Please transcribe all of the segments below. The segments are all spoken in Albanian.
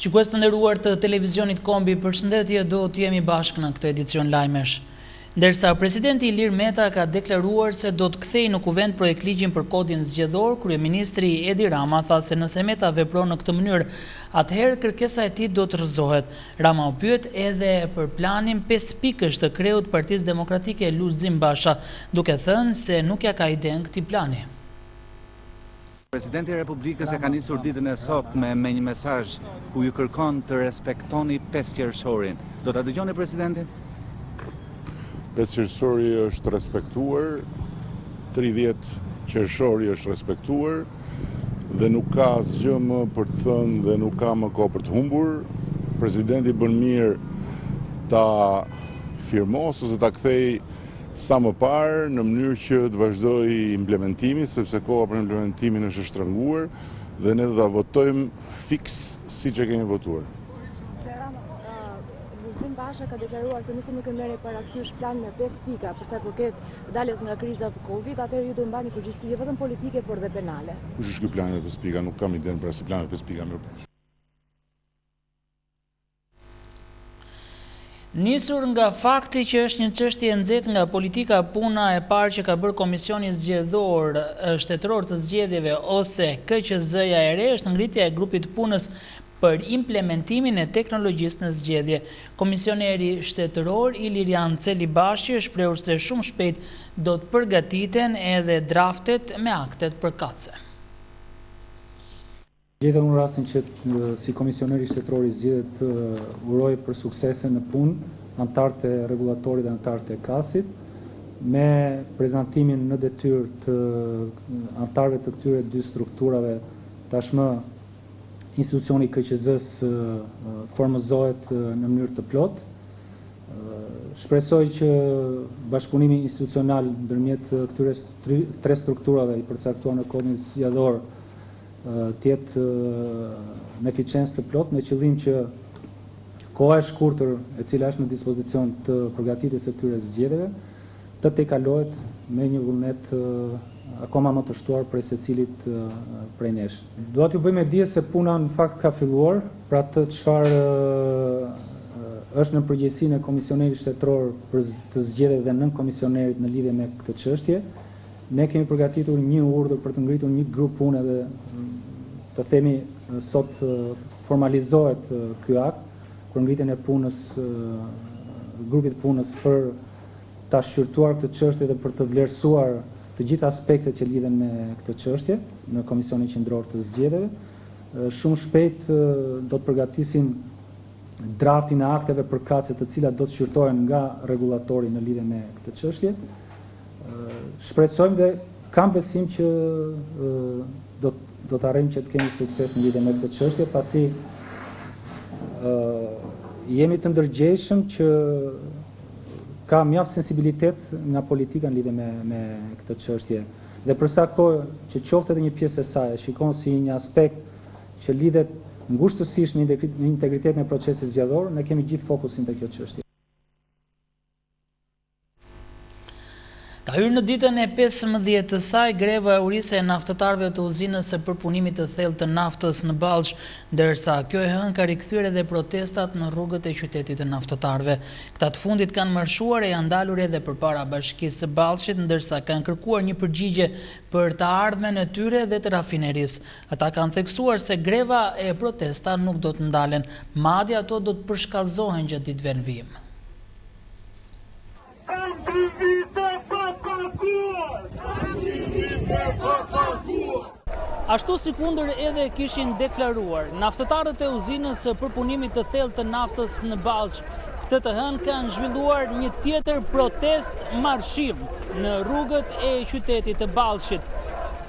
Shikues të nderuar të televizionit Kombi, përshëndetje, do të jemi bashkë në këtë edicion lajmesh. Ndërsa presidenti Ilir Meta ka deklaruar se do të kthejë në kuvent projektligjin për kodin zgjedhor, kryeministri Edi Rama tha se nëse Meta vepron në këtë mënyrë, atëherë kërkesa e tij do të rrëzohet. Rama u pyet edhe për planin 5 pikësh të kreut Partisë Demokratike Lulzim Basha, duke thënë se nuk ja ka iden këtij plani. Presidenti i Republikës e ka nisur ditën e sot me një mesazh ku ju kërkon të respektoni 5 qershorin. Do ta dëgjoni presidentin? 5 qershori është respektuar, 30 qershori është respektuar dhe nuk ka asgjë më për të thënë dhe nuk ka më kohë për të humbur. Presidenti bën mirë ta firmos ose ta kthej sa më parë në mënyrë që të vazhdoj implementimi, sepse koha për implementimin është shtrënguar dhe ne do ta votojmë fiks siç e kemi votuar. Lulzim Basha ka deklaruar se nëse nuk e merrni parasysh planin me 5 pika për sa i përket daljes nga kriza e Covid, atëherë ju do mbani përgjegjësi jo vetëm politike, por dhe penale. Kush është ky plan me 5 pika? Nuk kam iden për asnjë plan me 5 pika. Nisur nga fakti që është një çështje e nxehtë nga politika, puna e parë që ka bërë Komisioni Zgjedhor Shtetëror të Zgjedhjeve ose KQZ-ja e re është ngritja e grupit punës për implementimin e teknologjisë në zgjedhje. Komisioneri shtetëror Ilirian Celibashi është shprehur se shumë shpejt do të përgatiten edhe draftet me aktet përkatëse. Gjithë unë rastin që si komisioneri shtetëror i zgjedhjet të uroj për suksese në punë anëtarët e rregullatorit dhe anëtarët e KAS-it, me prezantimin në detyrë të anëtarëve të këtyre dy strukturave. Tashmë institucioni i KQZ-s formëzohet në mënyrë të plotë. Shpresoj që bashkëpunimi institucional ndërmjet këtyre 3 strukturave i përcaktuar në kodin zgjedhor tjetë në eficiencë të plot, me qëllim që koha e shkurtër e cila është në dispozicion të përgatitjes së këtyre zgjedhjeve të tejkalohet me një vullnet akoma më të shtuar prej secilit prej nesh. Dua t'ju bëjmë dije se puna në fakt ka filluar, pra të çfarë është në përgjegjësinë e komisionerit shtetëror për të zgjedhjeve dhe nën komisionerit në lidhje me këtë çështje. Ne kemi përgatitur një urdhër për të ngritur një grup pune dhe të themi sot formalizohet ky akt për ngritjen e punës, grupit punës për ta shqyrtuar këtë çështje dhe për të vlerësuar të gjitha aspektet që lidhen me këtë çështje në Komisionin Qendror të Zgjedhjeve. Shumë shpejt do të përgatisim draftin e akteve përkatëse të cilat do të shqyrtohen nga rregullatori në lidhje me këtë çështje. Shpresojmë dhe kam besim që do të arrijmë që të kemi sukses në lidhje me këtë çështje, pasi jemi të ndërgjegjshëm që ka mjaft sensibilitet nga politika në lidhje me këtë çështje. Dhe për sa kohë që qoftë edhe një pjesë e saj shikon si një aspekt që lidhet ngushtësisht me integritetin e procesit zgjedhor, ne kemi gjithë fokusin te kjo çështje. Ka hyrë në ditën e 15 të saj greva e urisë e naftëtarëve të uzinës së përpunimit të thellë të naftës në Ballsh, ndërsa kjo e hënë ka rikthyer edhe protestat në rrugët e qytetit të naftëtarëve. Këta të fundit kanë marshuar e janë dalur edhe përpara Bashkisë së Ballshit, ndërsa kanë kërkuar një përgjigje për të ardhmen e tyre dhe të rafinerisë. Ata kanë theksuar se greva e protesta nuk do të ndalen, madje ato do të përshkallëzohen gjatë ditëve në vijim. Ashtu si kundër edhe kishin deklaruar naftëtarët e uzinës së përpunimit të thellë të naftës në Ballsh. Këtë të hënë kanë zhvilluar një tjetër protest marshim në rrugët e qytetit të Ballshit.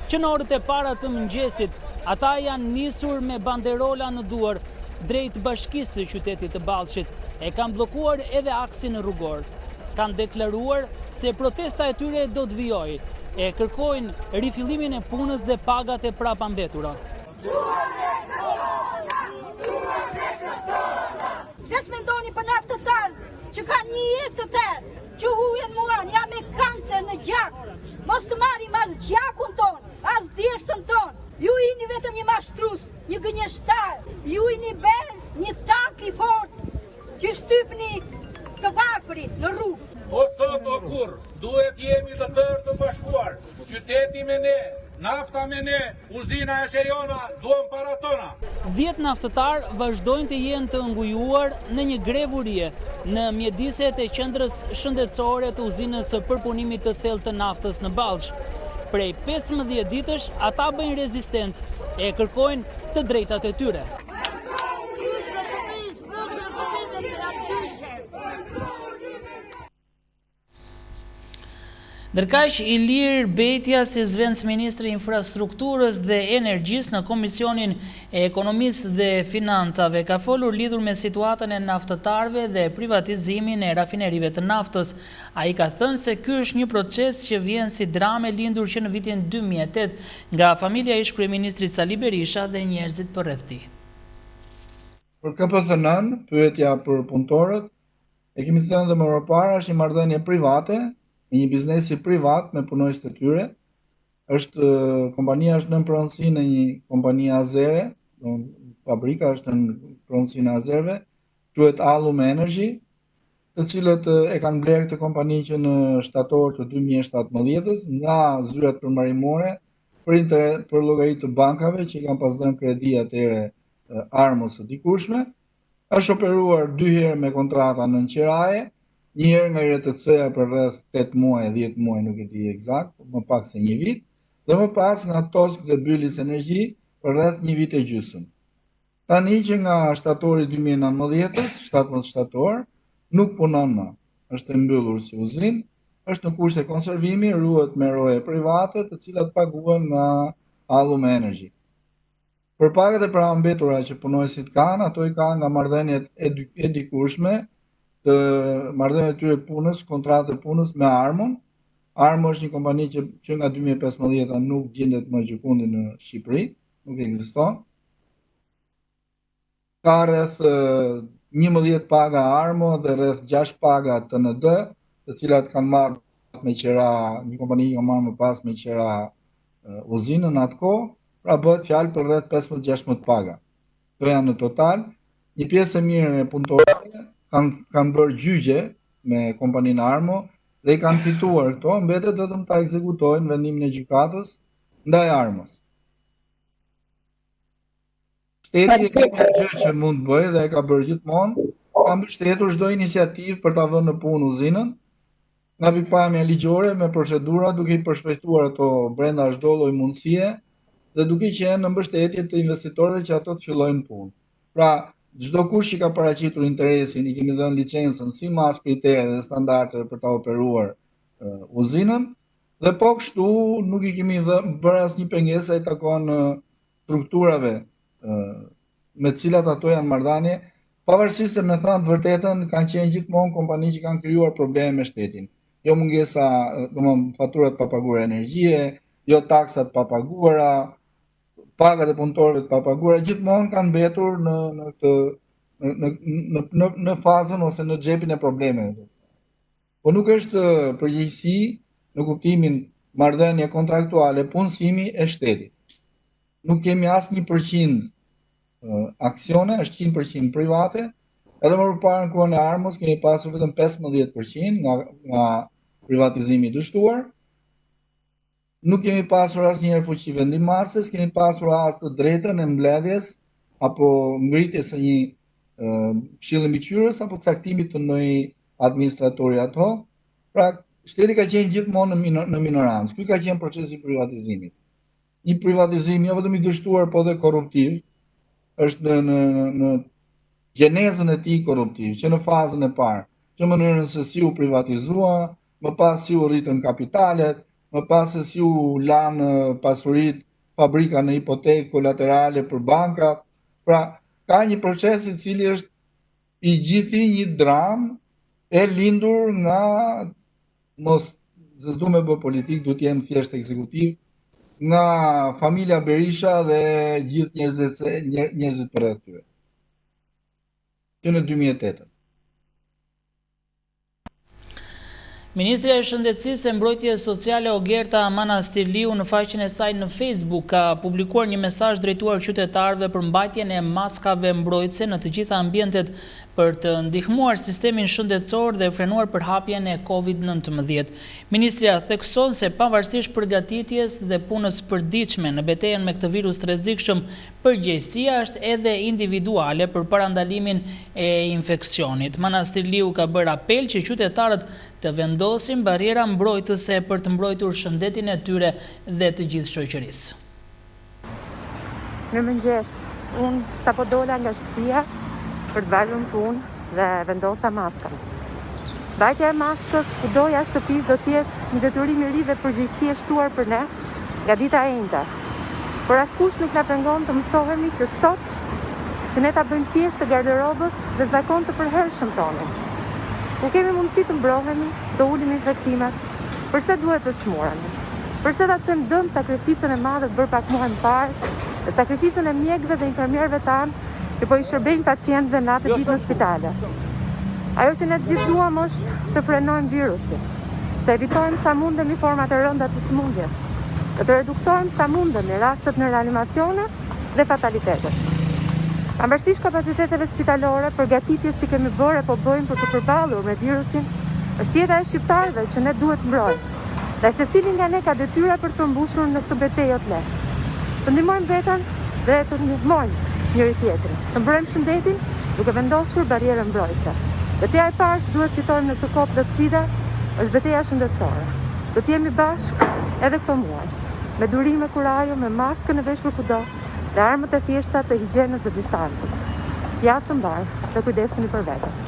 Që në orët e para të mëngjesit, ata janë nisur me banderola në duar drejt bashkisë së qytetit të Ballshit. E kanë bllokuar edhe aksin rrugor. Kanë deklaruar se protesta e tyre do të vijojë. E kërkojnë rifillimin e punës dhe pagat e prapambetura. Pse s'mendoni për naftëtarët që kanë një jetë të tërë, që hujen muan, jam me kancer në gjak. Mos të marrim as gjakun ton, as djersën ton. Ju jeni vetëm një mashtrus, një gënjeshtar, ju jeni një tank i fort që shtypni të varfrit në rrugë. O sot o kur, duhet jemi të tërë të bashkuar, qyteti me ne, nafta me ne, uzina e shejona, duhen para tona. 10 naftëtar vazhdojnë të jenë të ngujuar në një grevurie në mjediset e qendrës shëndetësore të uzinës së përpunimit të thellë të naftës në Ballsh. Prej 15 ditësh ata bëjnë rezistencë e kërkojnë të drejtat e tyre. Ndërkaq, Ilir Betja, si zëvendës ministri i infrastrukturës dhe energjisë në Komisionin e Ekonomisë dhe Financave, ka folur lidhur me situatën e naftëtarëve dhe privatizimin e rafinerive të naftës. Ai ka thënë se ky është një proces që vjen si dramë lindur që në vitin 2008 nga familja e ish-kryeministrit Sali Berisha dhe njerëzit përreth tij. Për KPTH-n, pyetja për punëtorët, e kemi thënë dhe më parë, është një marrëdhënie private, një biznesi privat me punojës të tyre. Kompania është në pronësi në një kompani azere, fabrika është në pronësi në azerve, quhet Allum Energy, të cilët e kanë blerë këtë kompani që në shtator të 2017 nga zyrat përmarimore për llogaritë të bankave që i kanë pasdhënë kredi atëre Armos së dikushme. Është operuar 2 herë me kontrata në qeraje, një herë nga RTC-ja për rreth 8 muaj, 10 muaj, nuk e di eksakt, më pak se një vit, dhe më pas nga Tosk dhe Bylis Energji për rreth një vit e gjysmë. Tani që nga shtatori 2019, 17 shtator, nuk punon më. Është e mbyllur si uzinë, është në kushte konservimi, ruhet me roje private, të cilat paguhen nga Allum Energy. Për pagat e praambetura që punojësit kanë, ato i kanë nga marrëdhëniet e dikushme, të marrëdhëniet e tyre punës, kontratë e punës me Armon. Armo është një kompani që nga 2015 nuk gjendet më gjikundi në Shqipëri, nuk ekziston. Ka rreth 11 paga Armo dhe rreth 6 paga TND, të cilat kanë marrë me qera, një kompani që ka marrë më pas me qera uzinën atë kohë, pra bëhet fjalë për rreth 15-16 paga. Këto janë në total. Një pjesë e mirë e punëtorëve kanë bërë gjyqje me kompaninë Armo dhe i kanë fituar këto, mbetet vetëm ta ekzekutojnë vendimin e gjykatës ndaj Armos. Shteti ka një gjë që mund të bëjë dhe e ka bërë gjithmonë, ka mbështetur çdo iniciativë për ta vënë në punë uzinën, nga pikpamja ligjore me procedura, duke i përshpejtuar ato brenda çdo lloj mundësie dhe duke qenë në mbështetje të investitorëve që ato të fillojnë punë. Pra, çdo kush që ka paraqitur interesin, i kemi dhënë licencën si mas kritere dhe standarde për ta operuar uzinën, dhe po kështu nuk i kemi bërë asnjë pengesë i takon strukturave me të cilat ato janë marrëdhënie, pavarësisht se me thënë të vërtetën kanë qenë gjithmonë kompani që kanë krijuar probleme me shtetin. Jo mungesa, domethënë faturat pa paguar energjie, jo taksat pa paguara, pagat e punëtorëve të papaguara, gjithmonë kanë mbetur në fazën ose në xhepin e problemeve. Po nuk është përgjegjësi në kuptimin marrëdhënie kontraktuale, punësimi e shtetit. Nuk kemi as 1% aksione, është 100% private. Edhe më përpara në kohën e Armos kemi pasur vetëm 15% nga privatizimi i dështuar. Nuk kemi pasur asnjëherë fuqi vendimarrëse, kemi pasur as të drejtën e mbledhjes apo ngritjes së një këshilli mbikëqyrës apo caktimit të ndonjë administratori ad hoc. Pra, shteti ka qenë gjithmonë në minorancë. Ky ka qenë procesi i privatizimit. Një privatizim jo vetëm i dështuar, po dhe korruptiv, është në gjenezën e tij korruptiv, që në fazën e parë, që mënyrën se si u privatizua, më pas si u rritën kapitalet, më pas se si u lanë pasurit fabrika në hipotekë kolaterale për bankat. Pra, ka një proces i cili është i gjithi një dramë e lindur nga, mos s'du me bë politik, du t'jem thjesht ekzekutiv, nga familja Berisha dhe gjithë njerëzit përreth tyre. Që në 2008. Ministrja e Shëndetësisë e Mbrojtjes Sociale Ogerta Manastirliu në faqen e saj në Facebook ka publikuar një mesazh drejtuar qytetarëve për mbajtjen e maskave mbrojtëse në të gjitha ambientet për të ndihmuar sistemin shëndetësor dhe frenuar përhapjen e COVID-19. Ministrja thekson se pavarësisht përgatitjes dhe punës përditshme në betejën me këtë virus të rrezikshëm, përgjegjësia është edhe individuale për parandalimin e infeksionit. Manastirliu ka bërë apel që qytetarët të vendosin bariera mbrojtëse për të mbrojtur shëndetin e tyre dhe të gjithë shoqërisë. Mirëmëngjes, unë sapo dola nga shtëpia për të valur në punë dhe vendosa maskën. Mbajtja e maskës kudo jashtë shtëpisë do të jetë një detyrim i ri dhe përgjegjësi e shtuar për ne nga dita e njëjta. Por askush nuk na pengon të mësohemi që sot që ne ta bëjmë pjesë të garderobës dhe zakon të përhershëm tonë. Kur kemi mundësi të mbrohemi, të ulim infektimet, përse duhet të smuremi? Përse ta çojmë dëm sakrificën e madhe të bërë pak muaj më parë, dhe sakrificën e mjekëve dhe infermierëve tanë që po i shërbejnë pacientëve natë ditë në spitale. Ajo që ne të gjithë duam është të frenojmë virusin, të evitojmë sa mundemi format e rënda të sëmundjes, dhe të reduktojmë sa mundemi rastet në reanimacione dhe fatalitetet. Pavarësisht kapaciteteve spitalore, përgatitjes që kemi bërë apo bëjmë për të përballur me virusin, është jeta e shqiptarëve që ne duhet mbrojmë. Dhe secili nga ne ka detyra për të mbushur në këtë betejë të lehtë. Të ndihmojmë veten dhe të ndihmojmë njëri tjetrin. Të mbrojmë shëndetin duke vendosur barierë mbrojtëse. Betejë e parë që duhet fitojmë në këtë kohë të sfida është betejë shëndetësore. Do të jemi bashkë edhe këtë muaj, me durime kurajo, me maskën e veshur kudo, dhe armët e thjeshta të higjienës dhe distancës. Javë të mbarë dhe kujdesuni për veten.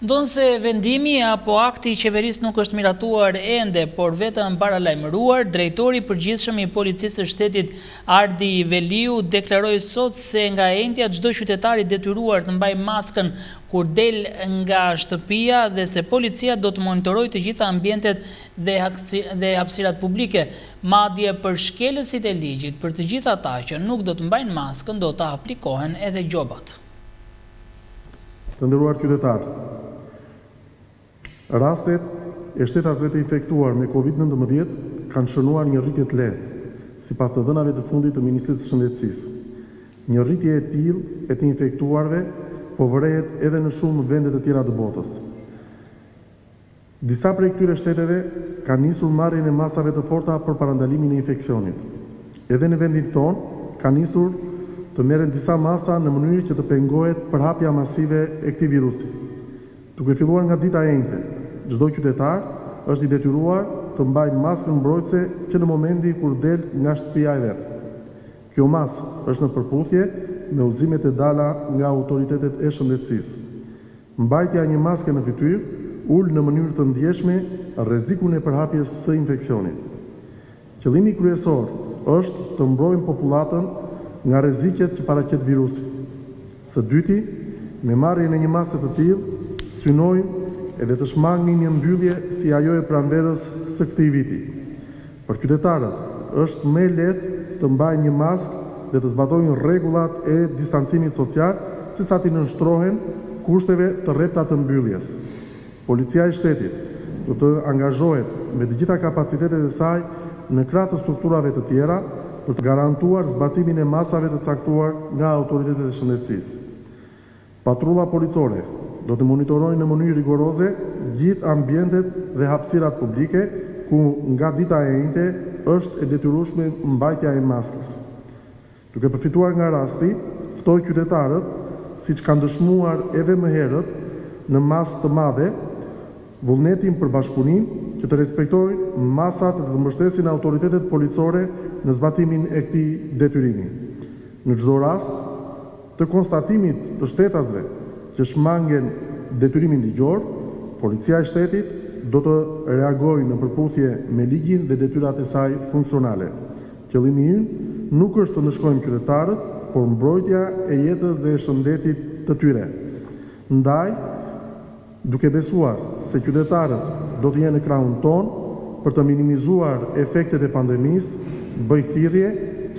Ndonse vendimi apo akti i qeverisë nuk është miratuar ende, por vetëm paralajmëruar, drejtori i përgjithshëm i Policisë së Shtetit Ardi Veliu deklaroi sot se nga e njëjtja çdo qytetar i detyruar të mbajë maskën kur del nga shtëpia dhe se policia do të monitorojë të gjitha ambientet dhe hapësirat publike, madje për shkelësit e ligjit për të gjithë ata që nuk do të mbajnë maskën do të aplikohen edhe gjobat. Të nderuar qytetarë, rastet e shtetasve të infektuar me COVID-19 kanë shënuar një rritje të lehtë, sipas të dhënave të fundit të Ministrisë së Shëndetësisë. Një rritje e tillë e të infektuarve po vërehet edhe në shumë vende të tjera të botës. Disa prej këtyre shteteve kanë nisur marrjen e masave të forta për parandalimin e infeksionit. Edhe në vendin tonë ka nisur të merren disa masa në mënyrë që të pengohet përhapja masive e këtij virusi. Duke filluar nga dita e njëjtë, çdo qytetar është i detyruar të mbajë maskën mbrojtëse që në momenti kur del nga shtëpia e vet. Kjo masë është në përputhje me udhëzimet e dala nga autoritetet e shëndetësisë. Mbajtja e një maske në fytyrë ul në mënyrë të ndjeshme rrezikun e përhapjes së infeksionit. Qëllimi kryesor është të mbrojmë popullatën nga rreziqet që paraqet virusi. Së dyti, me marrjen e një mase të tillë, synojmë edhe të shmangnim një mbyllje si ajo e pranverës së këtij viti. Për qytetarët është më lehtë të mbajnë një maskë dhe të zbatojnë rregullat e distancimit social, sesa të nënshtrohen kushteve të rrepta të mbylljes. Policia e shtetit do të angazhohet me të gjitha kapacitetet e saj në krah të strukturave të tjera për të garantuar zbatimin e masave të caktuar nga autoritetet e shëndetësisë. Patrulla policore do të monitorojnë në mënyrë rigoroze gjithë ambientet dhe hapësirat publike ku nga dita e njëjte është e detyrueshme mbajtja e maskës. Duke përfituar nga rasti, ftoj qytetarët, siç kanë dëshmuar edhe më herët, në masë të madhe, vullnetin për bashkëpunim që të respektojnë masat dhe të mbështesin autoritetet policore në zbatimin e këtij detyrimi. Në çdo rast të konstatimit të shtetasve që shmangen detyrimin ligjor, Policia e Shtetit do të reagojë në përputhje me ligjin dhe detyrat e saj funksionale. Qëllimi ynë nuk është të ndëshkojmë qytetarët, por mbrojtja e jetës dhe e shëndetit të tyre. Ndaj, duke besuar se qytetarët do të jenë në krahun tonë për të minimizuar efektet e pandemisë, bëj thirrje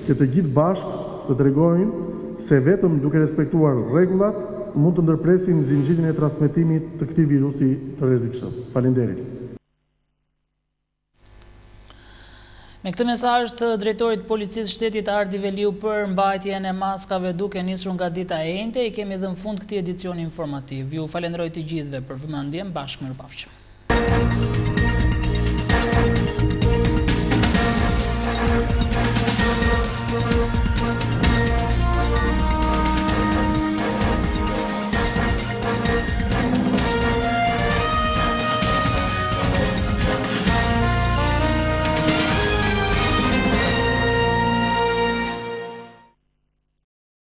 që të gjithë bashkë të tregojnë se vetëm duke respektuar rregullat mund të ndërpresin zinxhirin e transmetimit të këtij virusi të rrezikshëm. Faleminderit. Me këtë mesazh të drejtorit të policisë shtetit Ardi Veliu për mbajtjen e maskave duke nisur nga dita e enjte, i kemi dhënë fund këtij edicioni informativ. Ju falenderoj të gjithëve për vëmendjen, bashkë mirupafshim.